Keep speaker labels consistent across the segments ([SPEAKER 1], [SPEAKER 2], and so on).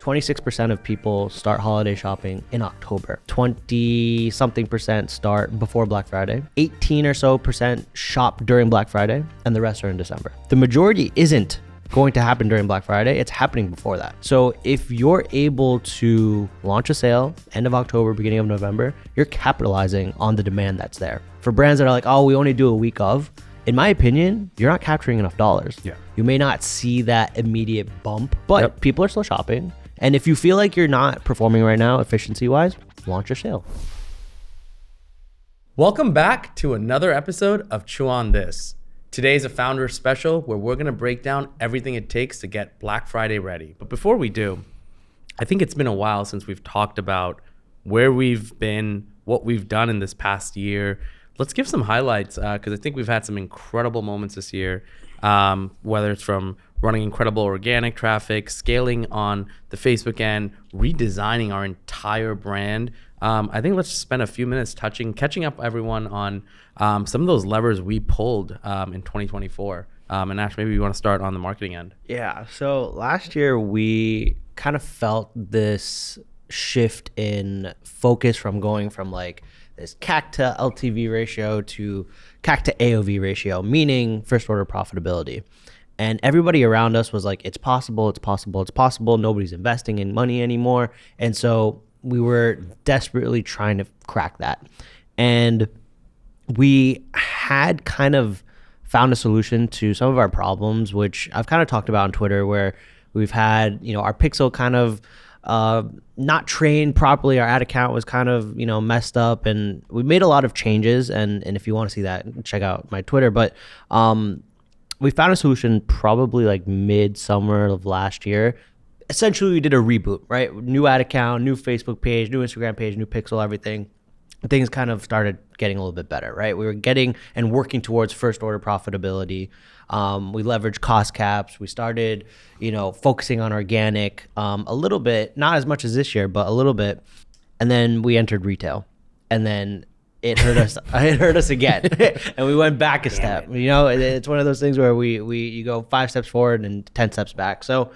[SPEAKER 1] 26% of people start holiday shopping in October. 20 something percent start before Black Friday. 18 or so percent shop during Black Friday, and the rest are in December. The majority isn't going to happen during Black Friday. It's happening before that. So if you're able to launch a sale end of October, beginning of November, you're capitalizing on the demand that's there. For brands that are like, oh, we only do a week of, in my opinion, you're not capturing enough dollars.
[SPEAKER 2] Yeah.
[SPEAKER 1] You may not see that immediate bump, but people are still shopping. And if you feel like you're not performing right now, efficiency-wise, launch your sale.
[SPEAKER 3] Welcome back to another episode of Chew on This. Today is a founder special where we're going to break down everything it takes to get Black Friday ready. But before we do, I think it's been a while since we've talked about where we've been, what we've done in this past year. Let's give some highlights because I think we've had some incredible moments this year, whether it's from running incredible organic traffic, scaling on the Facebook end, redesigning our entire brand. I think let's spend a few minutes catching up everyone on some of those levers we pulled in 2024. And Ash, maybe you want to start on the marketing end.
[SPEAKER 1] Yeah. So last year we kind of felt this shift in focus from going from like this CAC to LTV ratio to CAC to AOV ratio, meaning first order profitability. And everybody around us was like, it's possible, it's possible, it's possible. Nobody's investing in money anymore. And so we were desperately trying to crack that. And we had kind of found a solution to some of our problems, which I've kind of talked about on Twitter, where we've had, our pixel kind of not trained properly. Our ad account was kind of, messed up, and we made a lot of changes. And if you want to see that, check out my Twitter. But we found a solution probably like mid-summer of last year. Essentially, we did a reboot, right? New ad account, new Facebook page, new Instagram page, new pixel, everything. Things kind of started getting a little bit better, right? We were getting and working towards first order profitability. We leveraged cost caps. We started, focusing on organic a little bit, not as much as this year, but a little bit. And then we entered retail, and then it hurt us. It hurt us again, and we went back a step. It's one of those things where you go 5 steps forward and 10 steps back. So,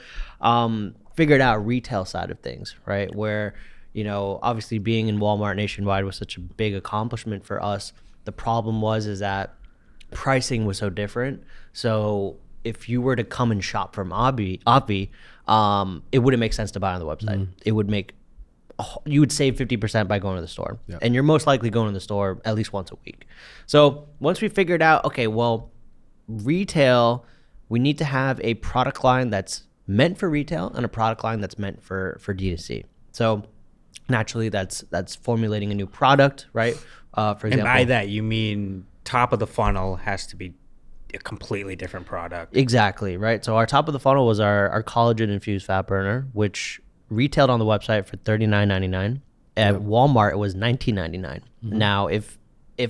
[SPEAKER 1] figured out retail side of things, right? Where, obviously being in Walmart nationwide was such a big accomplishment for us. The problem is that pricing was so different. So if you were to come and shop from Obvi, it wouldn't make sense to buy on the website. It would you would save 50% by going to the store. Yep. And you're most likely going to the store at least once a week. So once we figured out, okay, well, retail, we need to have a product line that's meant for retail and a product line that's meant for D2C. So naturally that's formulating a new product, right? For example.
[SPEAKER 2] And by that, you mean top of the funnel has to be a completely different product.
[SPEAKER 1] Exactly, right? So our top of the funnel was our collagen infused fat burner, which retailed on the website for $39.99. At Walmart, it was $19.99. Mm-hmm. Now, if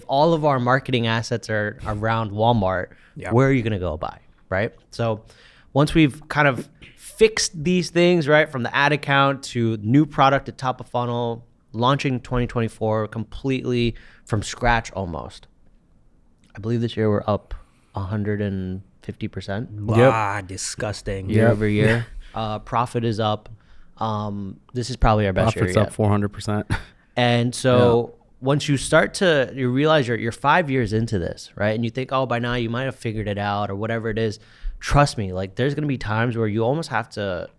[SPEAKER 1] all of our marketing assets are around Walmart, where are you going to go buy, right? So once we've kind of fixed these things, right, from the ad account to new product at top of funnel, launching 2024 completely from scratch almost. I believe this year we're up 150%.
[SPEAKER 2] Wow, disgusting.
[SPEAKER 1] Year over year. Profit is up. This is probably our best
[SPEAKER 3] Profit's
[SPEAKER 1] year
[SPEAKER 3] up 400%.
[SPEAKER 1] And so once you start you realize you're 5 years into this, right? And you think, oh, by now you might have figured it out or whatever it is. Trust me, like there's going to be times where you almost have to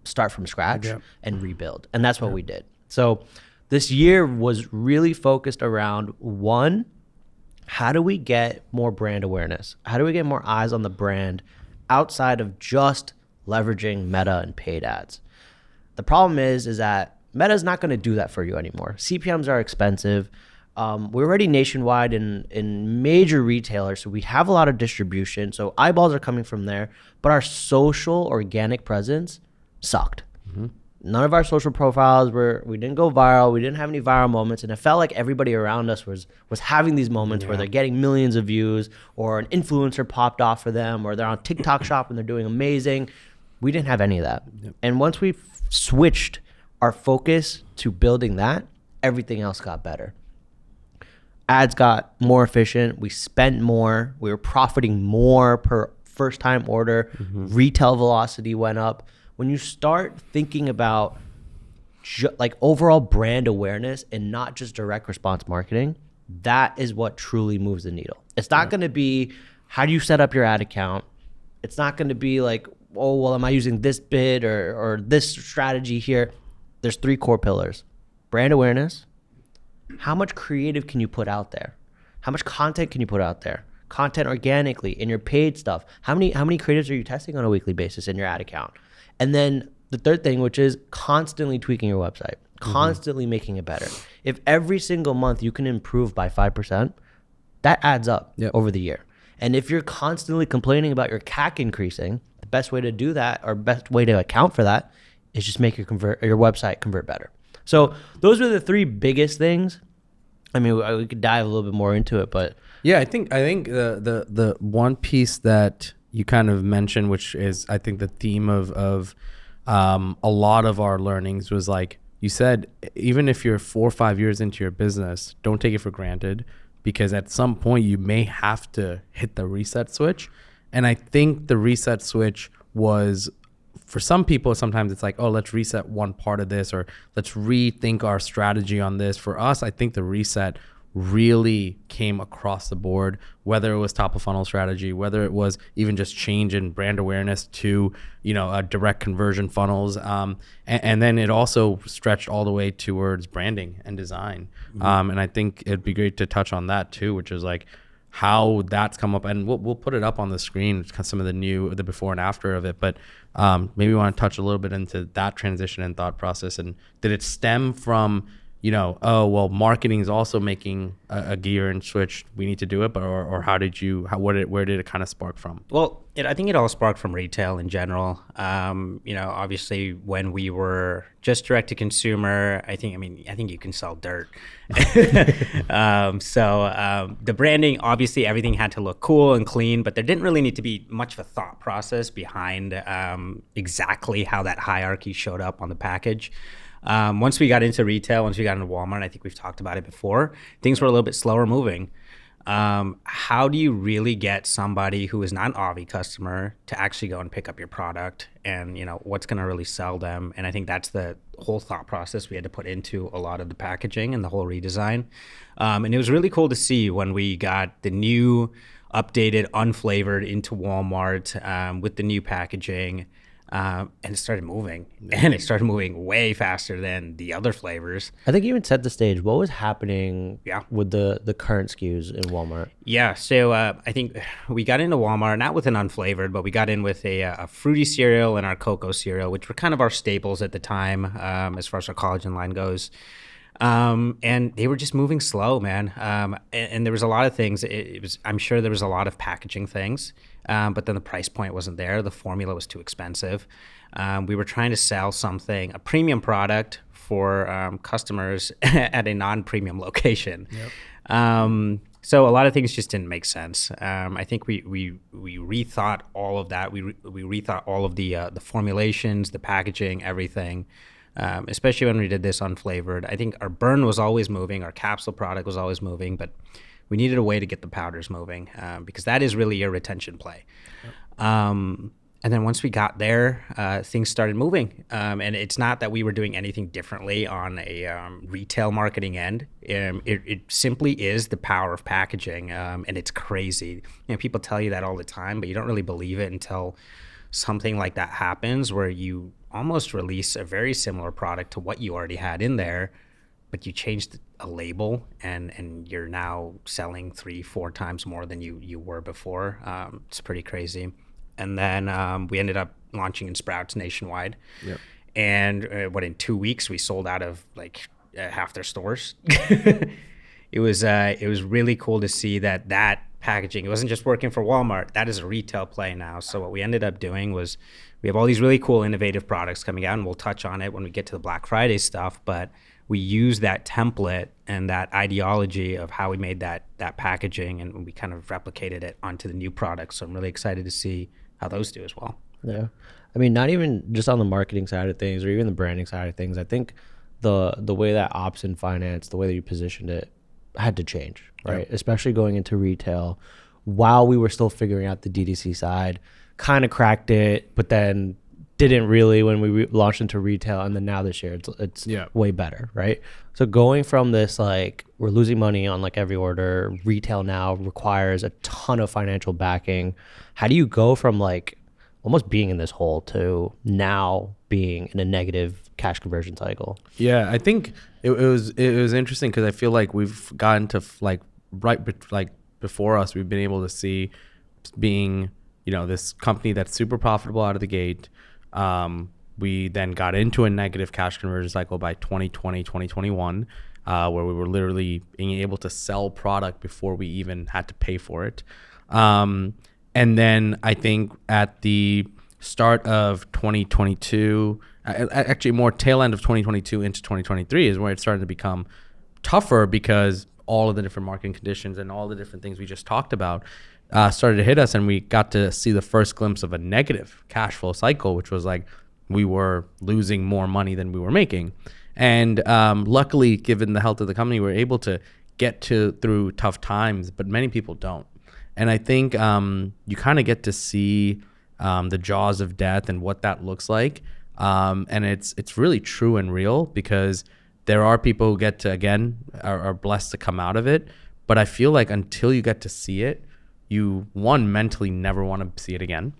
[SPEAKER 1] start from scratch and rebuild. And that's what we did. So this year was really focused around, one, how do we get more brand awareness? How do we get more eyes on the brand outside of just leveraging Meta and paid ads? The problem is that Meta's not going to do that for you anymore. CPMs are expensive. We're already nationwide in major retailers, so we have a lot of distribution. So eyeballs are coming from there, but our social organic presence sucked. Mm-hmm. None of our social profiles we didn't go viral. We didn't have any viral moments. And it felt like everybody around us was having these moments where they're getting millions of views, or an influencer popped off for them, or they're on TikTok shop and they're doing amazing. We didn't have any of that. Yep. And once we switched our focus to building that, everything else got better. Ads got more efficient. We spent more. We were profiting more per first time order. Mm-hmm. Retail velocity went up. when you start thinking about like overall brand awareness and not just direct response marketing, that is what truly moves the needle. It's not going to be how do you set up your ad account. It's not going to be like, oh, well, am I using this bid or this strategy here? There's 3 core pillars: brand awareness. How much creative can you put out there? How much content can you put out there? Content organically in your paid stuff. How many creatives are you testing on a weekly basis in your ad account? And then the third thing, which is constantly tweaking your website, constantly making it better. If every single month you can improve by 5%, that adds up over the year. And if you're constantly complaining about your CAC increasing, the best way to do that, or best way to account for that, is just make your website convert better. So those are the 3 biggest things. I mean, we could dive a little bit more into it, but
[SPEAKER 3] yeah, I think the one piece that you kind of mentioned, which is I think the theme of a lot of our learnings, was like you said, even if you're 4 or 5 years into your business, don't take it for granted, because at some point you may have to hit the reset switch. And I think the reset switch was, for some people, sometimes it's like, oh, let's reset one part of this, or let's rethink our strategy on this. For us, I think the reset really came across the board, whether it was top of funnel strategy, whether it was even just change in brand awareness to, direct conversion funnels. And then it also stretched all the way towards branding and design. And I think it'd be great to touch on that too, which is like how that's come up. And we'll put it up on the screen, some of the before and after of it. But maybe we want to touch a little bit into that transition and thought process. And did it stem from, oh, well, marketing is also making a gear and switch, we need to do it, but or where did it kind of spark from?
[SPEAKER 2] Well, I think it all sparked from retail in general. Obviously when we were just direct to consumer, I think you can sell dirt. So the branding, obviously everything had to look cool and clean, but there didn't really need to be much of a thought process behind exactly how that hierarchy showed up on the package. Once we got into retail, once we got into Walmart, I think we've talked about it before, things were a little bit slower moving. How do you really get somebody who is not an Avi customer to actually go and pick up your product, and what's going to really sell them? And I think that's the whole thought process we had to put into a lot of the packaging and the whole redesign. And it was really cool to see when we got the new updated unflavored into Walmart with the new packaging. And it started moving, and it started moving way faster than the other flavors.
[SPEAKER 1] I think you even set the stage. What was happening with the current SKUs in Walmart?
[SPEAKER 2] Yeah, so I think we got into Walmart, not with an unflavored, but we got in with a fruity cereal and our cocoa cereal, which were kind of our staples at the time as far as our collagen line goes. And they were just moving slow, man. And there was a lot of things. I'm sure there was a lot of packaging things, but then the price point wasn't there. The formula was too expensive. We were trying to sell a premium product for customers at a non-premium location. Yep. So a lot of things just didn't make sense. I think we rethought all of that. We rethought all of the formulations, the packaging, everything. Especially when we did this unflavored. I think our burn was always moving, our capsule product was always moving, but we needed a way to get the powders moving because that is really your retention play. Yep. And then once we got there, things started moving. And it's not that we were doing anything differently on a retail marketing end. It simply is the power of packaging, and it's crazy. People tell you that all the time, but you don't really believe it until something like that happens, where you almost release a very similar product to what you already had in there, but you changed a label and you're now selling 3-4 times more than you were before. It's pretty crazy. And then we ended up launching in Sprouts nationwide. Yep. And in 2 weeks we sold out of like half their stores. It was really cool to see that packaging, it wasn't just working for Walmart. That is a retail play now. So what we ended up doing was we have all these really cool innovative products coming out, and we'll touch on it when we get to the Black Friday stuff, but we use that template and that ideology of how we made that packaging, and we kind of replicated it onto the new products. So I'm really excited to see how those do as well.
[SPEAKER 1] Yeah. I mean, not even just on the marketing side of things or even the branding side of things. I think the way that ops and finance, the way that you positioned it, had to change, right? Yep. Especially going into retail while we were still figuring out the DTC side, kind of cracked it, but then didn't really when we launched into retail, and then now this year it's way better, right? So going from this like we're losing money on like every order, retail now requires a ton of financial backing. How do you go from like almost being in this hole to now being in a negative cash conversion cycle?
[SPEAKER 3] Yeah, I think it was interesting because I feel like we've gotten to like before us, we've been able to see being, you know, this company that's super profitable out of the gate. We then got into a negative cash conversion cycle by 2020, 2021, where we were literally being able to sell product before we even had to pay for it. And then I think at the start of 2022, actually more tail end of 2022 into 2023 is where it started to become tougher because all of the different marketing conditions and all the different things we just talked about started to hit us, and we got to see the first glimpse of a negative cash flow cycle, which was like we were losing more money than we were making. And luckily, given the health of the company, we're able to get through tough times, but many people don't. And I think you kind of get to see the jaws of death and what that looks like. And it's really true and real because there are people who get to, again, are blessed to come out of it. But I feel like until you get to see it, you, one, mentally never want to see it again.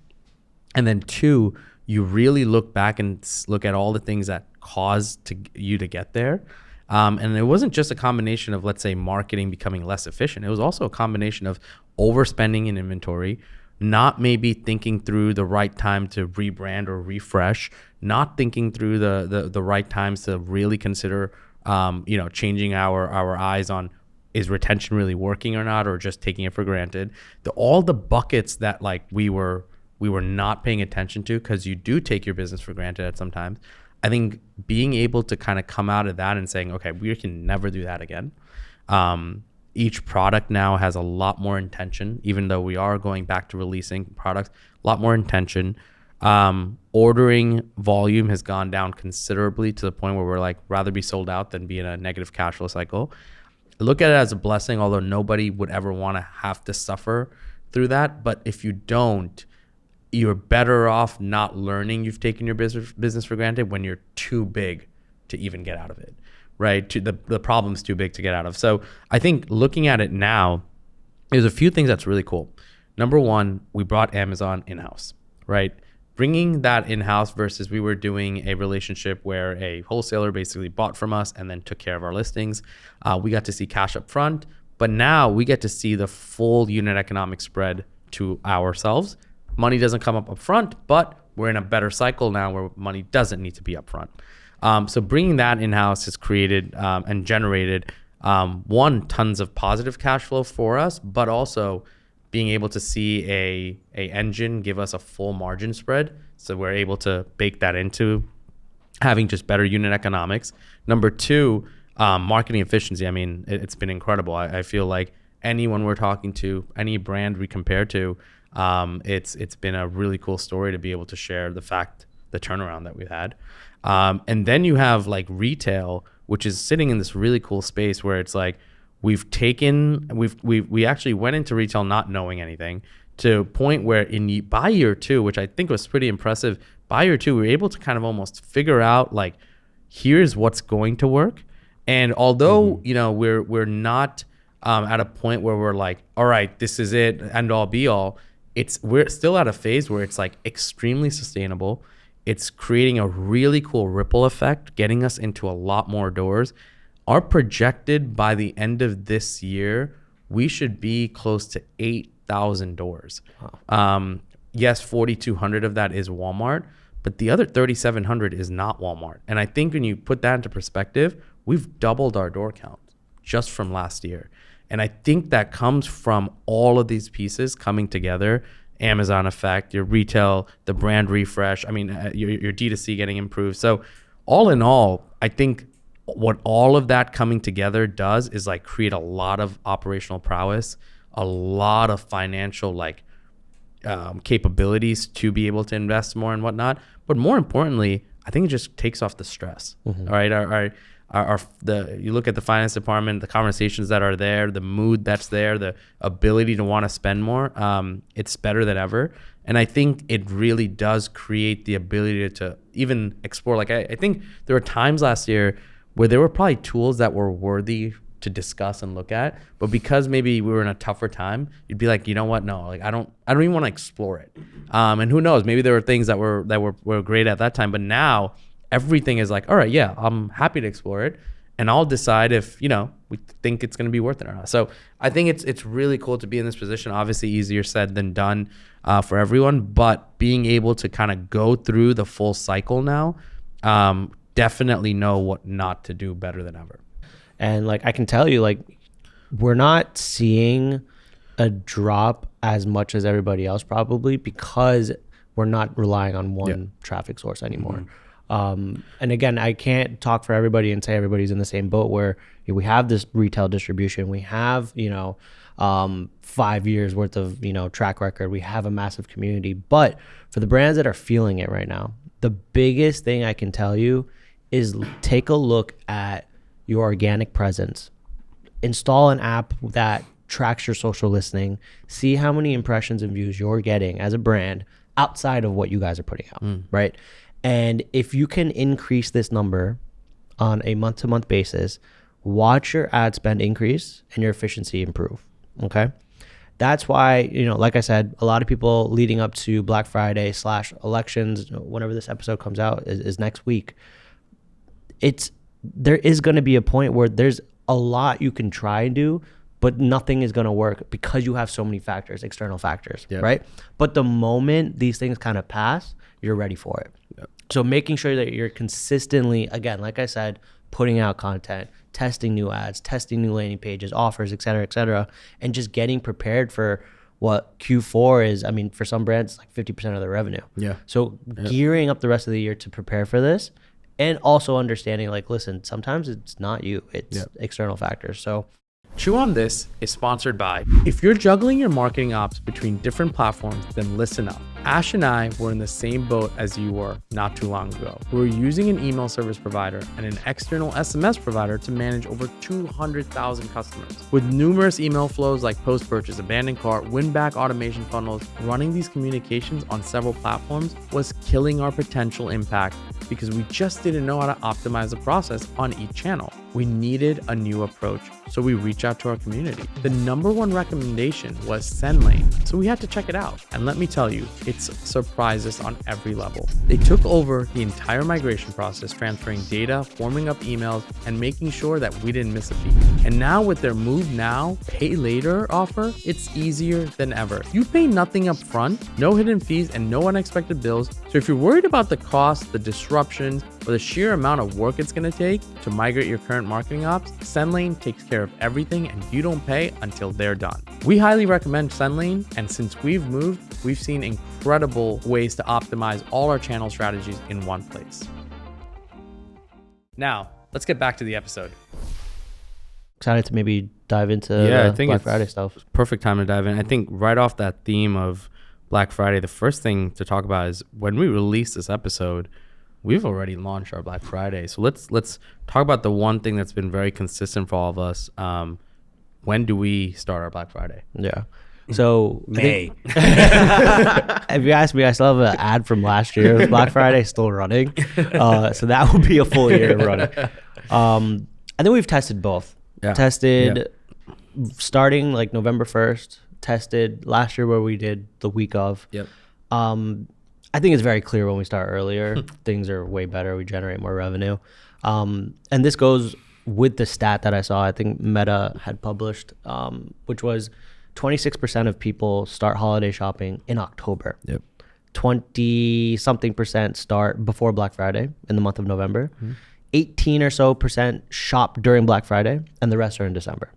[SPEAKER 3] And then two, you really look back and look at all the things that caused you to get there. And it wasn't just a combination of, let's say, marketing becoming less efficient. It was also a combination of overspending in inventory, not maybe thinking through the right time to rebrand or refresh, not thinking through the right times to really consider, changing our eyes on, is retention really working or not, or just taking it for granted. All the buckets that like we were not paying attention to, because you do take your business for granted at some times. I think being able to kind of come out of that and saying, okay, we can never do that again. Each product now has a lot more intention, even though we are going back to releasing products, a lot more intention. Ordering volume has gone down considerably to the point where we're like, rather be sold out than be in a negative cash flow cycle. Look at it as a blessing, although nobody would ever want to have to suffer through that. But if you don't, you're better off not learning you've taken your business for granted when you're too big to even get out of it, right? The problem's too big to get out of. So I think looking at it now, there's a few things that's really cool. Number one, we brought Amazon in-house, right? Bringing that in-house versus we were doing a relationship where a wholesaler basically bought from us and then took care of our listings. We got to see cash up front, but now we get to see the full unit economic spread to ourselves. Money doesn't come up front, but we're in a better cycle now where money doesn't need to be up front. So bringing that in-house has created and generated, tons of positive cash flow for us, but also being able to see a engine give us a full margin spread. So we're able to bake that into having just better unit economics. Number two, marketing efficiency. I mean, it's been incredible. I feel like anyone we're talking to, any brand we compare to, it's been a really cool story to be able to share the turnaround that we've had. And then you have like retail, which is sitting in this really cool space where it's like, we actually went into retail not knowing anything, to a point where by year two, which I think was pretty impressive, by year two, we were able to kind of almost figure out like, here's what's going to work. And although, we're not at a point where we're like, all right, this is it, end all be all, we're still at a phase where it's like extremely sustainable. It's creating a really cool ripple effect, getting us into a lot more doors. Our projected by the end of this year, we should be close to 8,000 doors. Wow. Yes, 4,200 of that is Walmart, but the other 3,700 is not Walmart. And I think when you put that into perspective, we've doubled our door count just from last year. And I think that comes from all of these pieces coming together. Amazon effect, your retail, the brand refresh, your D2C getting improved. So all in all, I think what all of that coming together does is like create a lot of operational prowess, a lot of financial capabilities to be able to invest more and whatnot. But more importantly, I think it just takes off the stress. Mm-hmm. All right. You look at the finance department, the conversations that are there, the mood that's there, the ability to want to spend more. It's better than ever. And I think it really does create the ability to even explore. Like I think there were times last year where there were probably tools that were worthy to discuss and look at, but because maybe we were in a tougher time, you'd be like, you know what? No, like I don't even want to explore it. And who knows? Maybe there were things that were great at that time, but now everything is like, all right, yeah, I'm happy to explore it, and I'll decide if we think it's going to be worth it or not. So I think it's really cool to be in this position. Obviously, easier said than done for everyone, but being able to kind of go through the full cycle now, definitely know what not to do better than ever.
[SPEAKER 1] And like I can tell you, like we're not seeing a drop as much as everybody else probably because we're not relying on one traffic source anymore. And again, I can't talk for everybody and say everybody's in the same boat where we have this retail distribution, we have 5 years worth of track record, we have a massive community. But for the brands that are feeling it right now, the biggest thing I can tell you is take a look at your organic presence. Install an app that tracks your social listening. See how many impressions and views you're getting as a brand outside of what you guys are putting out, right? And if you can increase this number on a month-to-month basis, watch your ad spend increase and your efficiency improve, okay? That's why, like I said, a lot of people leading up to Black Friday / elections, whenever this episode comes out is next week. There is going to be a point where there's a lot you can try and do, but nothing is going to work because you have so many factors, external factors, right? But the moment these things kind of pass, you're ready for it. So making sure that you're consistently, again, like I said, putting out content, testing new ads, testing new landing pages, offers, et cetera, and just getting prepared for what Q4 is. I mean, for some brands, like 50% of their revenue. So gearing up the rest of the year to prepare for this. And also understanding, like, listen, sometimes it's not you, it's external factors. So
[SPEAKER 3] Chew on This is sponsored by, if you're juggling your marketing ops between different platforms, then listen up. Ash and I were in the same boat as you were not too long ago. We were using an email service provider and an external SMS provider to manage over 200,000 customers. With numerous email flows like post-purchase, abandoned cart, win-back automation funnels, running these communications on several platforms was killing our potential impact because we just didn't know how to optimize the process on each channel. We needed a new approach, so we reached out to our community. The #1 recommendation was SendLane, so we had to check it out. And let me tell you, it's surprised us on every level. They took over the entire migration process, transferring data, forming up emails, and making sure that we didn't miss a beat. And now with their Move Now, Pay Later offer, it's easier than ever. You pay nothing up front, no hidden fees, and no unexpected bills. So if you're worried about the cost, the disruptions, or the sheer amount of work it's going to take to migrate your current marketing ops, SendLane takes care of everything and you don't pay until they're done. We highly recommend SendLane, and since we've moved, we've seen incredible ways to optimize all our channel strategies in one place. Now, let's get back to the episode.
[SPEAKER 1] Excited to maybe dive into the Black Friday stuff.
[SPEAKER 3] Perfect time to dive in. I think right off that theme of Black Friday, the first thing to talk about is when we release this episode, we've already launched our Black Friday. So let's talk about the one thing that's been very consistent for all of us. When do we start our Black Friday?
[SPEAKER 1] Yeah. So
[SPEAKER 2] May.
[SPEAKER 1] If you ask me, I still have an ad from last year. Black Friday still running. So that will be a full year running. I think we've tested both. Tested starting like November 1st, tested last year where we did the week of. I think it's very clear when we start earlier, things are way better. We generate more revenue. And this goes with the stat that I saw, I think Meta had published, which was 26% of people start holiday shopping in October. 20-something% start before Black Friday in the month of November. 18 or so % shop during Black Friday, and the rest are in December.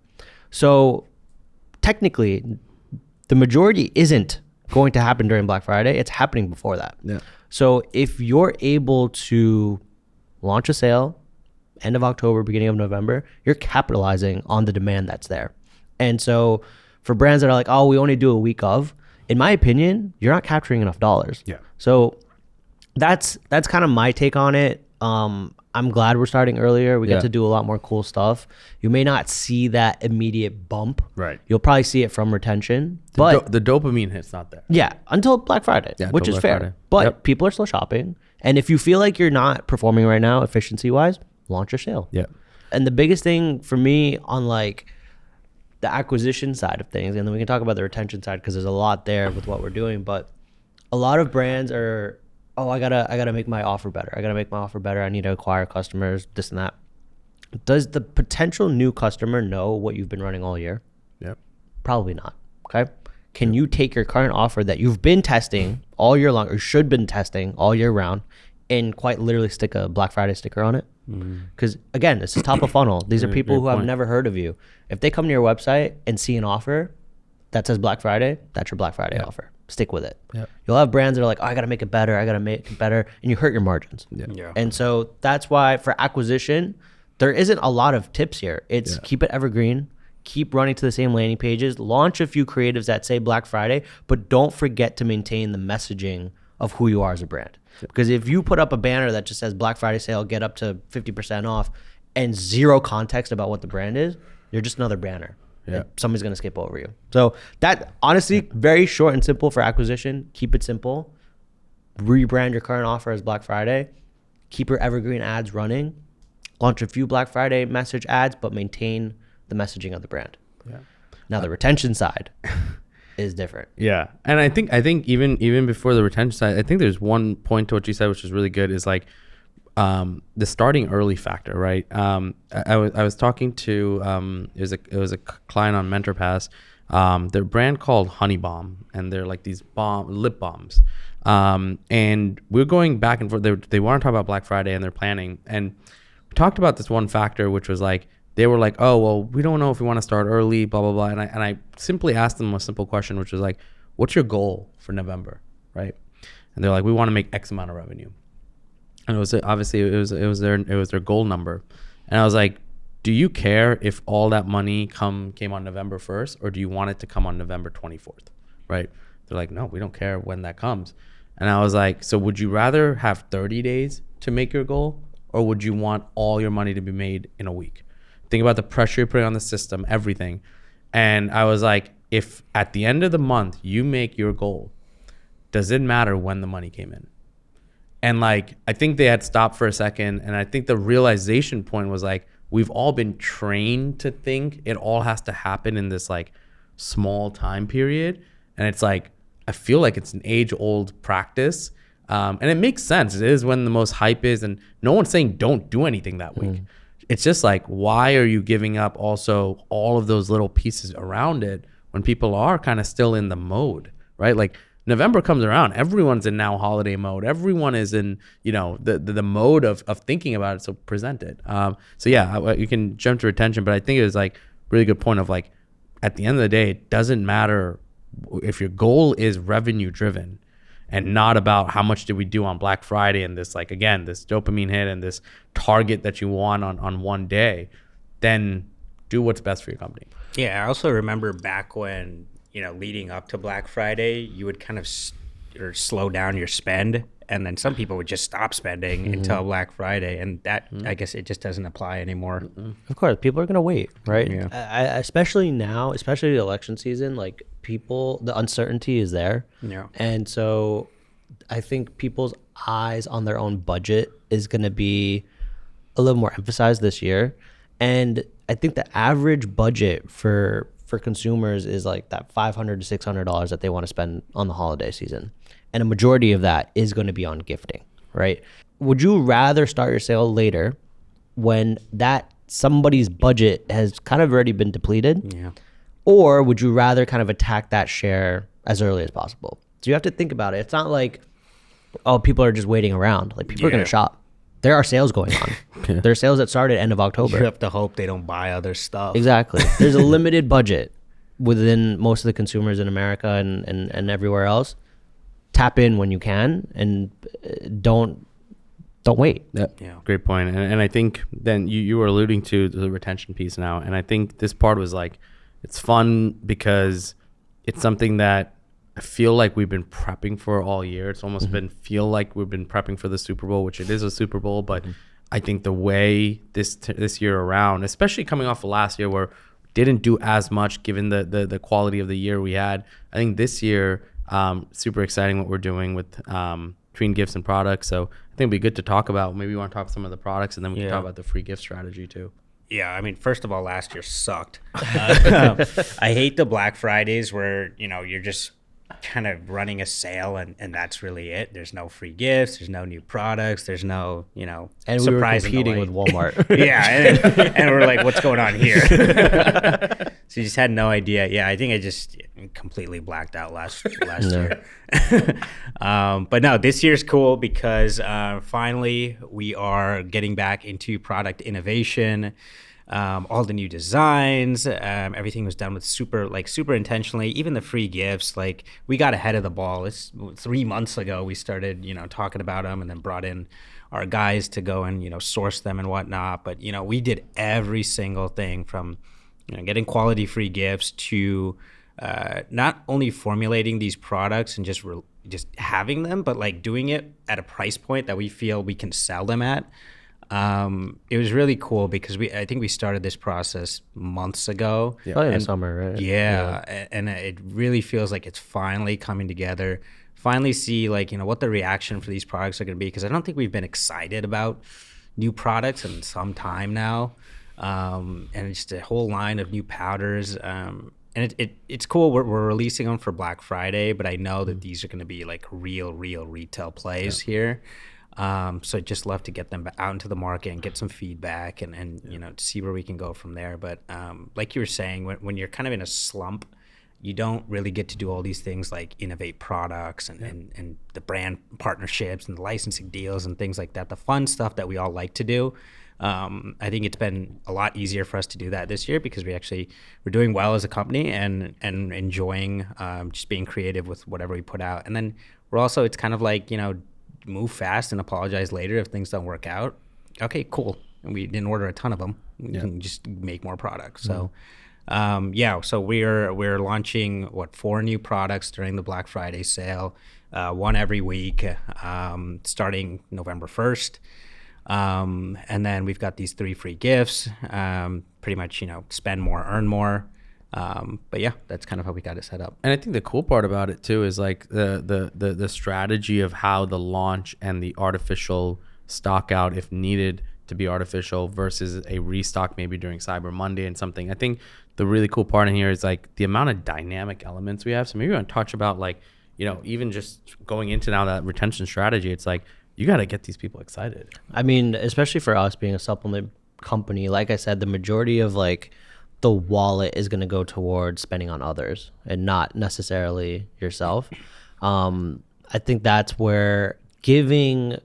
[SPEAKER 1] So technically, the majority isn't going to happen during Black Friday. It's happening before that. So if you're able to launch a sale end of October, beginning of November, you're capitalizing on the demand that's there. And so for brands that are like, oh, we only do a week of, in my opinion, you're not capturing enough dollars. So that's kind of my take on it. I'm glad we're starting earlier. We
[SPEAKER 3] Yeah.
[SPEAKER 1] get to do a lot more cool stuff. You may not see that immediate bump.
[SPEAKER 3] Right.
[SPEAKER 1] You'll probably see it from retention. But
[SPEAKER 3] The dopamine hit's not there.
[SPEAKER 1] yeah, until Black Friday,
[SPEAKER 3] Yeah,
[SPEAKER 1] which
[SPEAKER 3] until
[SPEAKER 1] is
[SPEAKER 3] Black
[SPEAKER 1] fair.
[SPEAKER 3] Friday.
[SPEAKER 1] But
[SPEAKER 3] Yep.
[SPEAKER 1] people are still shopping. And if you feel like you're not performing right now efficiency-wise, launch your sale.
[SPEAKER 3] Yeah.
[SPEAKER 1] And the biggest thing for me on like the acquisition side of things, and then we can talk about the retention side because there's a lot there with what we're doing, but a lot of brands are, oh, I gotta make my offer better. I gotta make my offer better. I need to acquire customers, this and that. Does the potential new customer know what you've been running all year?
[SPEAKER 3] Yep.
[SPEAKER 1] Probably not. Okay. Can you take your current offer that you've been testing all year long or should been testing all year round and quite literally stick a Black Friday sticker on it? Because again, this is top of funnel. These are people who have never heard of you. If they come to your website and see an offer that says Black Friday, that's your Black Friday offer. Stick with it.
[SPEAKER 3] Yep.
[SPEAKER 1] You'll have brands that are like, oh, I got to make it better. I got to make it better. And you hurt your margins.
[SPEAKER 2] Yeah.
[SPEAKER 1] And so that's why for acquisition, there isn't a lot of tips here. It's keep it evergreen, keep running to the same landing pages, launch a few creatives that say Black Friday, but don't forget to maintain the messaging of who you are as a brand. Because if you put up a banner that just says Black Friday sale, get up to 50% off, and zero context about what the brand is, you're just another banner.
[SPEAKER 3] Yeah.
[SPEAKER 1] Somebody's going to skip over you. So that honestly, very short and simple for acquisition. Keep it simple. Rebrand your current offer as Black Friday. Keep your evergreen ads running. Launch a few Black Friday message ads, but maintain the messaging of the brand.
[SPEAKER 3] Yeah.
[SPEAKER 1] Now the retention side is different.
[SPEAKER 3] Yeah, and I think even before the retention side, I think there's one point to what you said which is really good is like the starting early factor, right? I was talking to it was a client on MentorPass. Their brand called Honey Bomb, and they're like these lip balms. And we're going back and forth. They want to talk about Black Friday and they're planning, and we talked about this one factor, which was like they were like, oh well, we don't know if we want to start early, blah blah blah. And I simply asked them a simple question, which was like, what's your goal for November, right? And they're like, we want to make X amount of revenue. And it was obviously it was their goal number. And I was like, do you care if all that money came on November 1st, or do you want it to come on November 24th, right? They're like, no, we don't care when that comes. And I was like, so would you rather have 30 days to make your goal, or would you want all your money to be made in a week? Think about the pressure you're putting on the system, everything. And I was like, if at the end of the month you make your goal, does it matter when the money came in? And like, I think they had stopped for a second. And I think the realization point was like, we've all been trained to think it all has to happen in this like small time period. And it's like, I feel like it's an age old practice. And it makes sense. It is when the most hype is, and no one's saying don't do anything that week. It's just like, why are you giving up also all of those little pieces around it when people are kind of still in the mode, right? Like November comes around, everyone's in now holiday mode. Everyone is in, the mode of thinking about it. So present it. So yeah, you can jump to retention, but I think it was like really good point of like, at the end of the day, it doesn't matter if your goal is revenue driven and not about how much did we do on Black Friday and this, like, again, this dopamine hit and this target that you want on one day, then do what's best for your company.
[SPEAKER 2] Yeah, I also remember back when, leading up to Black Friday, you would kind of or slow down your spend, and then some people would just stop spending until Black Friday, and that, I guess it just doesn't apply anymore.
[SPEAKER 1] Of course, people are going to wait, right?
[SPEAKER 2] Yeah.
[SPEAKER 1] Especially now, especially the election season, like the uncertainty is there.
[SPEAKER 2] Yeah.
[SPEAKER 1] And so I think people's eyes on their own budget is going to be a little more emphasized this year. And I think the average budget for consumers is like that $500 to $600 that they want to spend on the holiday season. And a majority of that is going to be on gifting, right? Would you rather start your sale later when that somebody's budget has kind of already been depleted?
[SPEAKER 2] Yeah.
[SPEAKER 1] Or would you rather kind of attack that share as early as possible? So you have to think about it. It's not like, oh, people are just waiting around. Like people are going to shop. There are sales going on. There are sales that started end of October.
[SPEAKER 2] You have to hope they don't buy other stuff.
[SPEAKER 1] Exactly. There's a limited budget within most of the consumers in America and everywhere else. Tap in when you can, and don't wait.
[SPEAKER 3] Yep.
[SPEAKER 2] Yeah.
[SPEAKER 3] Great point. And I think then you were alluding to the retention piece now. And I think this part was like, it's fun because it's something that I feel like we've been prepping for all year. It's almost feel like we've been prepping for the Super Bowl, which it is a Super Bowl, but I think the way this year around, especially coming off of last year where didn't do as much given the quality of the year we had. I think this year, super exciting what we're doing with between gifts and products. So I think it'd be good to talk about. Maybe you want to talk some of the products, and then we can talk about the free gift strategy too.
[SPEAKER 2] Yeah, I mean, first of all, last year sucked. I hate the Black Fridays where, you're just kind of running a sale and that's really it. There's no free gifts. There's no new products. There's no,
[SPEAKER 1] and
[SPEAKER 2] surprise
[SPEAKER 1] we were competing with Walmart.
[SPEAKER 2] Yeah, and we're like, what's going on here? So you just had no idea. Yeah, I think I just completely blacked out last year. But no, this year's cool because finally we are getting back into product innovation. All the new designs, everything was done with super intentionally. Even the free gifts, like we got ahead of the ball. It's 3 months ago we started, talking about them, and then brought in our guys to go and source them and whatnot. But we did every single thing from getting quality free gifts to not only formulating these products and just having them, but like doing it at a price point that we feel we can sell them at. It was really cool because I think we started this process months ago.
[SPEAKER 1] Yeah. In the summer, right?
[SPEAKER 2] Yeah, and it really feels like it's finally coming together. Finally see what the reaction for these products are going to be, because I don't think we've been excited about new products in some time now. And it's just a whole line of new powders. And it's cool. We're releasing them for Black Friday, but I know that these are going to be like real retail plays here. So I'd just love to get them out into the market and get some feedback and see where we can go from there. But like you were saying, when you're kind of in a slump, you don't really get to do all these things like innovate products and the brand partnerships and the licensing deals and things like that, the fun stuff that we all like to do. I think it's been a lot easier for us to do that this year because we're doing well as a company and enjoying just being creative with whatever we put out. And then it's kind of like, move fast and apologize later if things don't work out. Okay, cool. And we didn't order a ton of them. We can just make more products. So, so we're launching 4 new products during the Black Friday sale, 1 every week, starting November 1st. And then we've got these 3 free gifts, pretty much, spend more, earn more. But yeah, that's kind of how we got it set up.
[SPEAKER 3] And I think the cool part about it too is like the strategy of how the launch and the artificial stock out, if needed to be artificial, versus a restock maybe during Cyber Monday and something. I think the really cool part in here is like the amount of dynamic elements we have. So maybe we want to touch about even just going into now that retention strategy, it's like, you got to get these people excited.
[SPEAKER 1] I mean, especially for us being a supplement company, like I said, the majority of the wallet is going to go towards spending on others and not necessarily yourself. I think that's where giving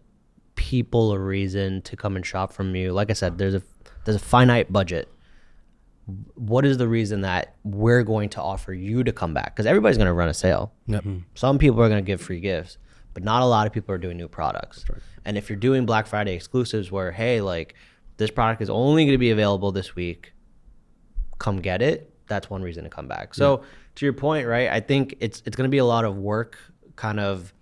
[SPEAKER 1] people a reason to come and shop from you. Like I said, there's a finite budget. What is the reason that we're going to offer you to come back? Because everybody's going to run a sale.
[SPEAKER 3] Yep.
[SPEAKER 1] Some people are going to give free gifts, but not a lot of people are doing new products. Right. And if you're doing Black Friday exclusives where, hey, this product is only going to be available this week, come get it, that's one reason to come back. So to your point, right, I think it's going to be a lot of work kind of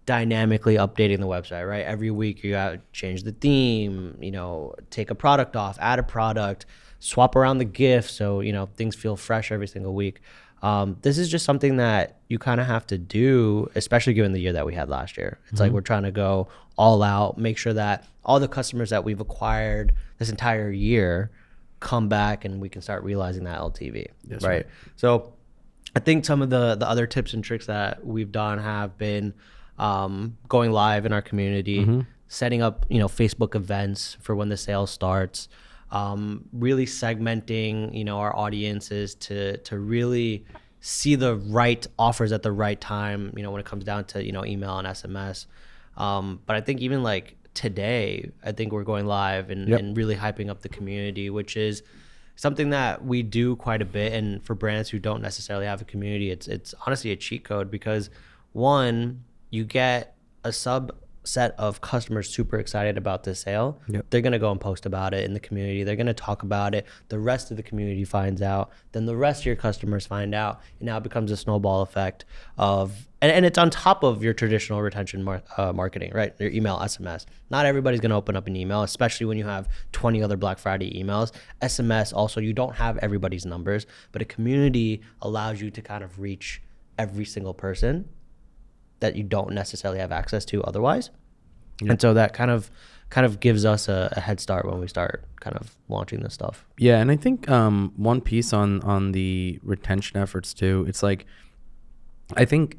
[SPEAKER 1] dynamically updating the website, right? Every week you got to change the theme, take a product off, add a product, swap around the gift so, things feel fresh every single week. This is just something that you kind of have to do, especially given the year that we had last year. It's like we're trying to go all out, make sure that all the customers that we've acquired this entire year come back and we can start realizing that LTV, right? So I think some of the other tips and tricks that we've done have been going live in our community, setting up, Facebook events for when the sale starts, really segmenting, our audiences to really see the right offers at the right time, when it comes down to, email and SMS. But I think even today, I think we're going live and really hyping up the community, which is something that we do quite a bit. And for brands who don't necessarily have a community, it's honestly a cheat code because one, you get a sub set of customers super excited about this sale,
[SPEAKER 3] Yep.
[SPEAKER 1] they're going to go and post about it in the community. They're going to talk about it. The rest of the community finds out. Then the rest of your customers find out. And now it becomes a snowball effect of, and it's on top of your traditional retention marketing, right? Your email, SMS. Not everybody's going to open up an email, especially when you have 20 other Black Friday emails. SMS also, you don't have everybody's numbers, but a community allows you to kind of reach every single person that you don't necessarily have access to otherwise. Yep. And so that kind of gives us a head start when we start kind of launching this stuff.
[SPEAKER 3] Yeah, and I think one piece on the retention efforts too, it's like, I think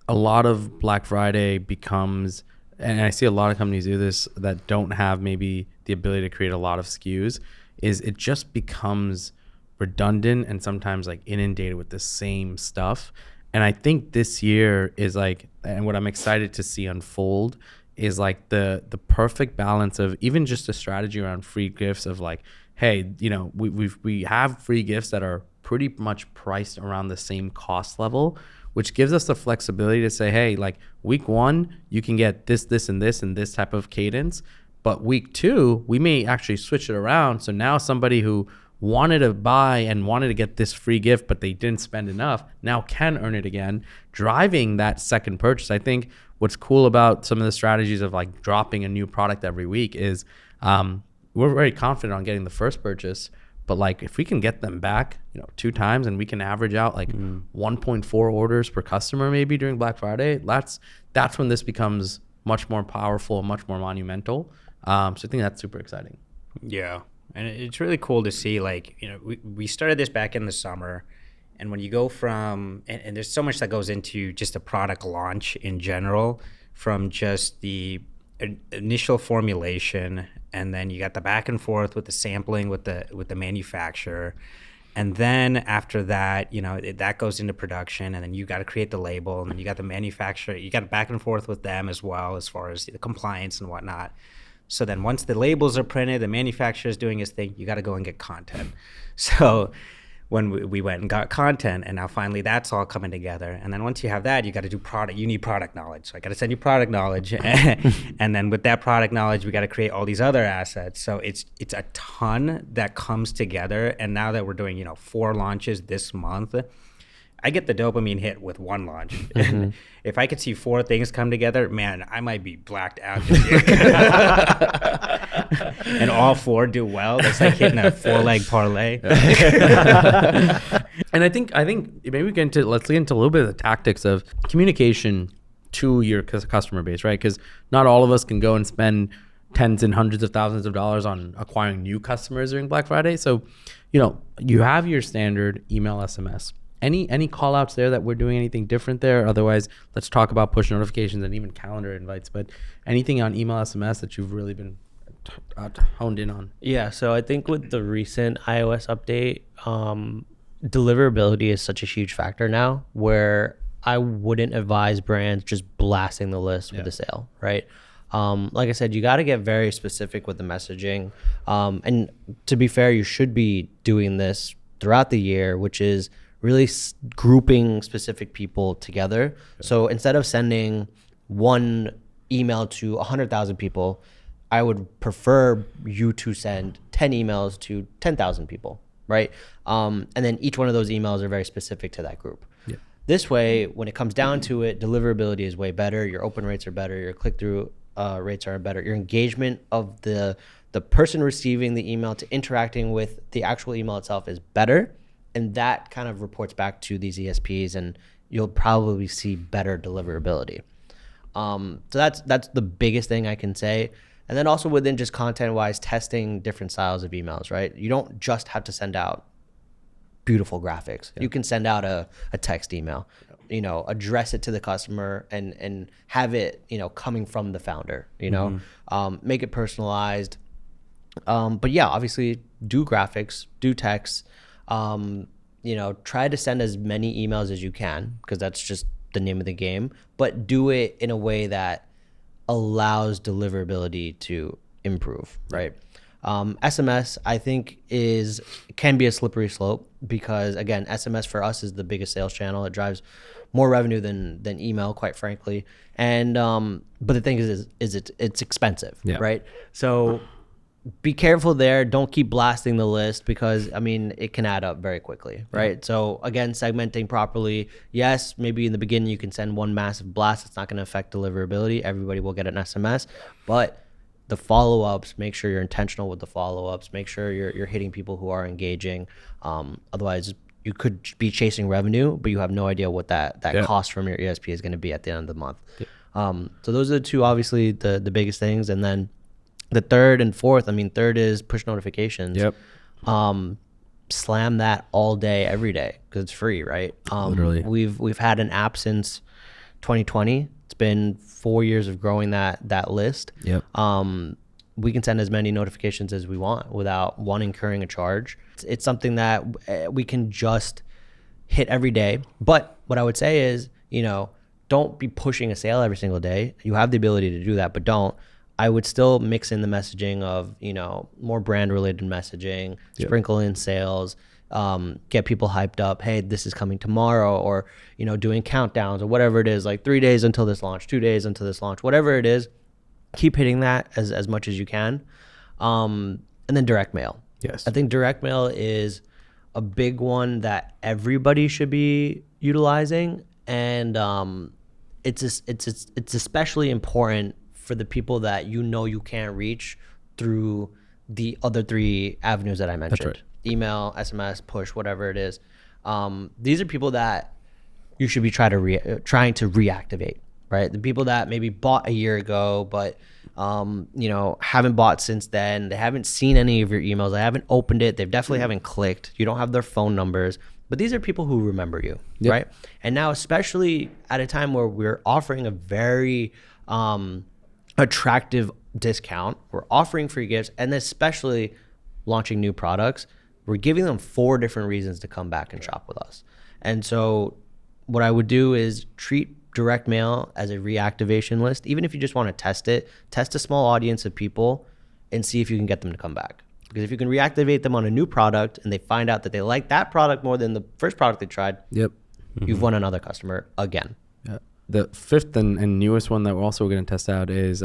[SPEAKER 3] a lot of Black Friday becomes, and I see a lot of companies do this that don't have maybe the ability to create a lot of SKUs, is it just becomes redundant and sometimes like inundated with the same stuff. And I think this year is like, and what I'm excited to see unfold is like the perfect balance of even just a strategy around free gifts of like, hey, you know, we have free gifts that are pretty much priced around the same cost level, which gives us the flexibility to say, hey, like week 1, you can get this, and this type of cadence. But week 2, we may actually switch it around. So now somebody who wanted to buy and wanted to get this free gift, but they didn't spend enough, now can earn it again, driving that second purchase. I think what's cool about some of the strategies of like dropping a new product every week is we're very confident on getting the first purchase, but like if we can get them back, you know, 2 times and we can average out like 1.4 orders per customer maybe during Black Friday, that's when this becomes much more powerful, much more monumental. So I think that's super exciting.
[SPEAKER 2] Yeah. And it's really cool to see, like, you know, we started this back in the summer, and when you go from, and there's so much that goes into just a product launch in general, from just the initial formulation, and then you got the back and forth with the sampling with the manufacturer, and then after that, you know, that goes into production, and then you got to create the label, and then you got the manufacturer, you got back and forth with them as well as far as the compliance and whatnot. So then once the labels are printed, the manufacturer is doing his thing, you got to go and get content. So when we went and got content, and now finally that's all coming together. And then once you have that, you got to do product. You need product knowledge. So I got to send you product knowledge. And then with that product knowledge, we got to create all these other assets. So it's a ton that comes together. And now that we're doing, you know, 4 launches this month, I get the dopamine hit with 1 launch. Mm-hmm. If I could see 4 things come together, man, I might be blacked out this year. And all 4 do well. That's like hitting a 4-leg parlay.
[SPEAKER 3] And I think maybe let's get into a little bit of the tactics of communication to your customer base, right? Because not all of us can go and spend tens and hundreds of thousands of dollars on acquiring new customers during Black Friday. So, you know, you have your standard email, SMS. Any call outs there that we're doing anything different there? Otherwise, let's talk about push notifications and even calendar invites. But anything on email, SMS that you've really been honed in on?
[SPEAKER 1] Yeah, so I think with the recent iOS update, deliverability is such a huge factor now, where I wouldn't advise brands just blasting the list with a sale, right? Like I said, you got to get very specific with the messaging. And to be fair, you should be doing this throughout the year, which is really grouping specific people together. Okay. So instead of sending one email to 100,000 people, I would prefer you to send 10 emails to 10,000 people, right? And then each one of those emails are very specific to that group. Yeah. This way, when it comes down to it, deliverability is way better. Your open rates are better. Your click-through rates are better. Your engagement of the person receiving the email to interacting with the actual email itself is better. And that kind of reports back to these ESPs, and you'll probably see better deliverability. So that's the biggest thing I can say. And then also within just content-wise, testing different styles of emails, right? You don't just have to send out beautiful graphics. Yeah. You can send out a text email, you know, address it to the customer and have it, you know, coming from the founder, you know, make it personalized. But yeah, obviously do graphics, do text. You know, try to send as many emails as you can, because that's just the name of the game, but do it in a way that allows deliverability to improve, right? SMS, I think, can be a slippery slope, because again, SMS for us is the biggest sales channel. It drives more revenue than email, quite frankly. And but the thing is it's expensive,
[SPEAKER 3] Yeah.
[SPEAKER 1] right? So be careful there. Don't keep blasting the list because I mean it can add up very quickly, right? Yeah. So again, segmenting properly. Yes, maybe in the beginning you can send one massive blast. It's not going to affect deliverability. Everybody will get an SMS, but the follow-ups, make sure you're intentional with the follow-ups. Make sure you're hitting people who are engaging. Otherwise, you could be chasing revenue, but you have no idea what that cost from your ESP is going to be at the end of the month. Yeah. So those are the two, obviously the biggest things, and then the third and fourth, I mean, third is push notifications.
[SPEAKER 3] Yep.
[SPEAKER 1] Slam that all day, every day, because it's free, right?
[SPEAKER 3] Literally.
[SPEAKER 1] We've had an app since 2020. It's been 4 years of growing that list.
[SPEAKER 3] Yep.
[SPEAKER 1] We can send as many notifications as we want without one incurring a charge. It's something that we can just hit every day. But what I would say is, don't be pushing a sale every single day. You have the ability to do that, but don't. I would still mix in the messaging of, more brand related messaging, sprinkle in sales, get people hyped up. Hey, this is coming tomorrow, or, doing countdowns or whatever it is, like 3 days until this launch, 2 days until this launch, whatever it is, keep hitting that as much as you can. And then direct mail.
[SPEAKER 3] Yes.
[SPEAKER 1] I think direct mail is a big one that everybody should be utilizing. And it's especially important for the people that you can't reach through the other three avenues that I mentioned.
[SPEAKER 3] That's right.
[SPEAKER 1] Email, SMS, push, whatever it is. These are people that you should be trying to reactivate, right? The people that maybe bought a year ago, but haven't bought since then. They haven't seen any of your emails. They haven't opened it. They definitely haven't clicked. You don't have their phone numbers. But these are people who remember you, right? And now, especially at a time where we're offering a very attractive discount, we're offering free gifts, and especially launching new products, we're giving them 4 different reasons to come back and shop with us. And so what I would do is treat direct mail as a reactivation list. Even if you just want to test it, test a small audience of people and see if you can get them to come back. Because if you can reactivate them on a new product and they find out that they like that product more than the first product they tried, you've won another customer again.
[SPEAKER 3] Yeah. The fifth and newest one that we're also going to test out is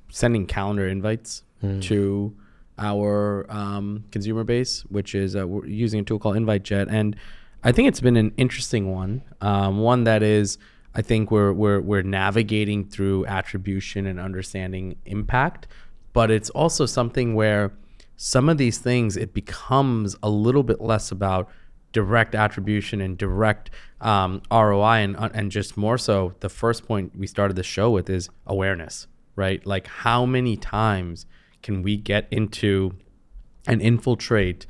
[SPEAKER 3] sending calendar invites to our consumer base, which is we're using a tool called InviteJet. And I think it's been an interesting one. One that is, I think we're navigating through attribution and understanding impact, but it's also something where some of these things, it becomes a little bit less about direct attribution and direct ROI and just more so the first point we started the show with is awareness, right? Like how many times can we get into and infiltrate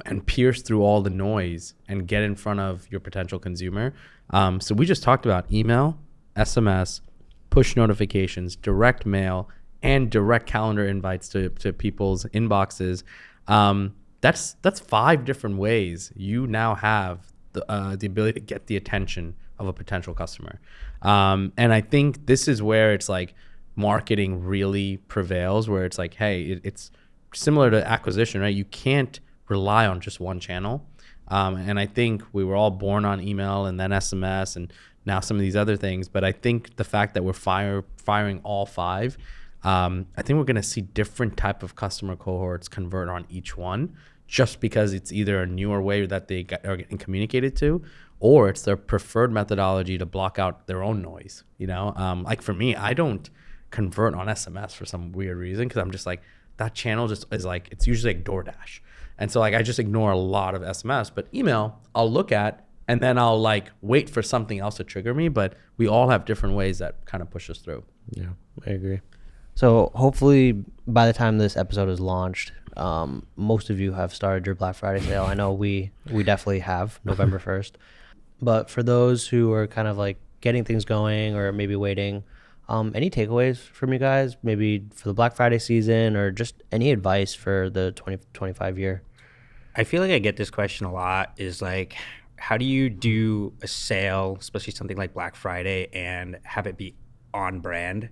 [SPEAKER 3] and pierce through all the noise and get in front of your potential consumer? So we just talked about email, SMS, push notifications, direct mail, and direct calendar invites to people's inboxes. That's 5 different ways you now have the ability to get the attention of a potential customer. And I think this is where it's like marketing really prevails, where it's like, hey, it's similar to acquisition, right? You can't rely on just one channel. And I think we were all born on email and then SMS and now some of these other things. But I think the fact that we're firing all 5, I think we're going to see different type of customer cohorts convert on each one, just because it's either a newer way that they are getting communicated to, or it's their preferred methodology to block out their own noise. Like for me, I don't convert on SMS for some weird reason, because I'm just like, that channel just is like, it's usually like DoorDash. And so like I just ignore a lot of SMS, but email I'll look at and then I'll like wait for something else to trigger me. But we all have different ways that kind of push us through.
[SPEAKER 1] Yeah, I agree. So hopefully by the time this episode is launched, most of you have started your Black Friday sale. I know we definitely have, November 1st. But for those who are kind of like getting things going or maybe waiting, any takeaways from you guys, maybe for the Black Friday season, or just any advice for the 2025 year?
[SPEAKER 2] I feel like I get this question a lot, is like, how do you do a sale, especially something like Black Friday, and have it be on brand?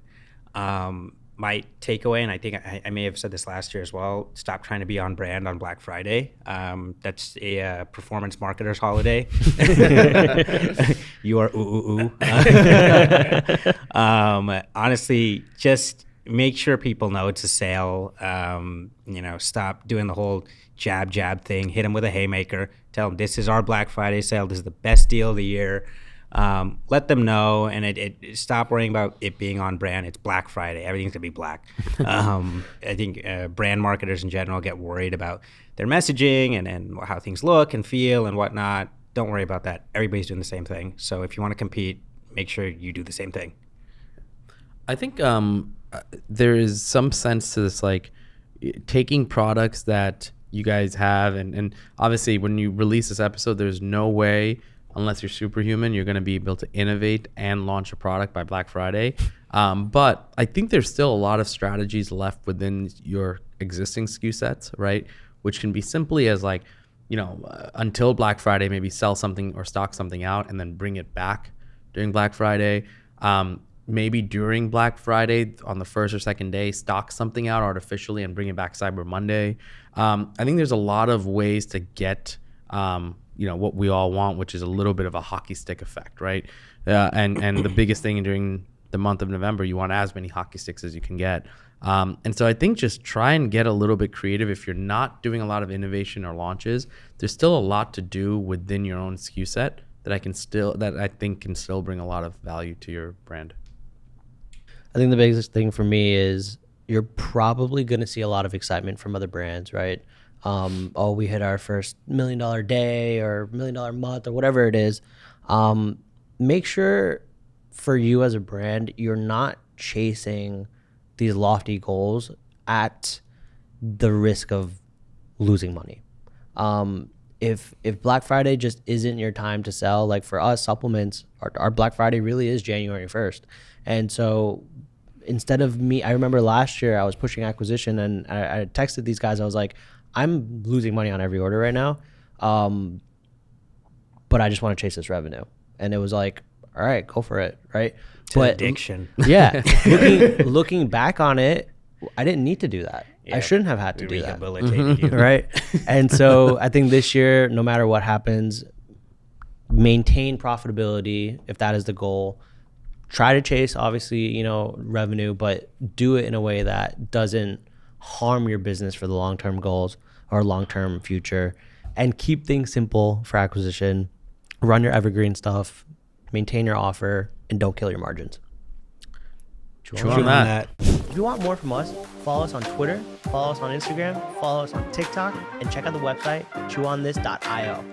[SPEAKER 2] my takeaway, and I think I may have said this last year as well, stop trying to be on brand on Black Friday. That's a performance marketer's holiday. You are ooh. Honestly, just make sure people know it's a sale. Stop doing the whole jab thing. Hit them with a haymaker. Tell them this is our Black Friday sale. This is the best deal of the year. Let them know, and it stop worrying about it being on brand. It's Black Friday. Everything's gonna be black. I think brand marketers in general get worried about their messaging and how things look and feel and whatnot. Don't worry about that. Everybody's doing the same thing. So if you want to compete, make sure you do the same thing.
[SPEAKER 3] I think there is some sense to this, like taking products that you guys have, and obviously when you release this episode, there's no way, unless you're superhuman, you're going to be able to innovate and launch a product by Black Friday. But I think there's still a lot of strategies left within your existing SKU sets, right? Which can be simply as like, until Black Friday, maybe sell something or stock something out and then bring it back during Black Friday. Maybe during Black Friday on the first or second day, stock something out artificially and bring it back Cyber Monday. I think there's a lot of ways to get what we all want, which is a little bit of a hockey stick effect, right? And the biggest thing during the month of November, you want as many hockey sticks as you can get. And so I think just try and get a little bit creative. If you're not doing a lot of innovation or launches, there's still a lot to do within your own SKU set that I think can still bring a lot of value to your brand.
[SPEAKER 1] I think the biggest thing for me is you're probably going to see a lot of excitement from other brands, right? We hit our first $1 million day or $1 million month or whatever it is. Make sure for you as a brand, you're not chasing these lofty goals at the risk of losing money. If Black Friday just isn't your time to sell, like for us supplements, our Black Friday really is January 1st. And so instead of me, I remember last year I was pushing acquisition and I texted these guys. I was like, I'm losing money on every order right now. But I just want to chase this revenue. And it was like, all right, go for it. Right.
[SPEAKER 2] It's addiction.
[SPEAKER 1] Yeah. looking back on it, I didn't need to do that.
[SPEAKER 2] Yeah,
[SPEAKER 1] I shouldn't have had to do that.
[SPEAKER 2] Rehabilitated you.
[SPEAKER 1] Right. And so I think this year, no matter what happens, maintain profitability if that is the goal. Try to chase, obviously, revenue, but do it in a way that doesn't harm your business for the long-term goals or long-term future. And keep things simple for acquisition. Run your evergreen stuff, maintain your offer, and don't kill your margins.
[SPEAKER 3] Chew on that.
[SPEAKER 1] If you want more from us, follow us on Twitter, follow us on Instagram, follow us on TikTok, and check out the website chewonthis.io.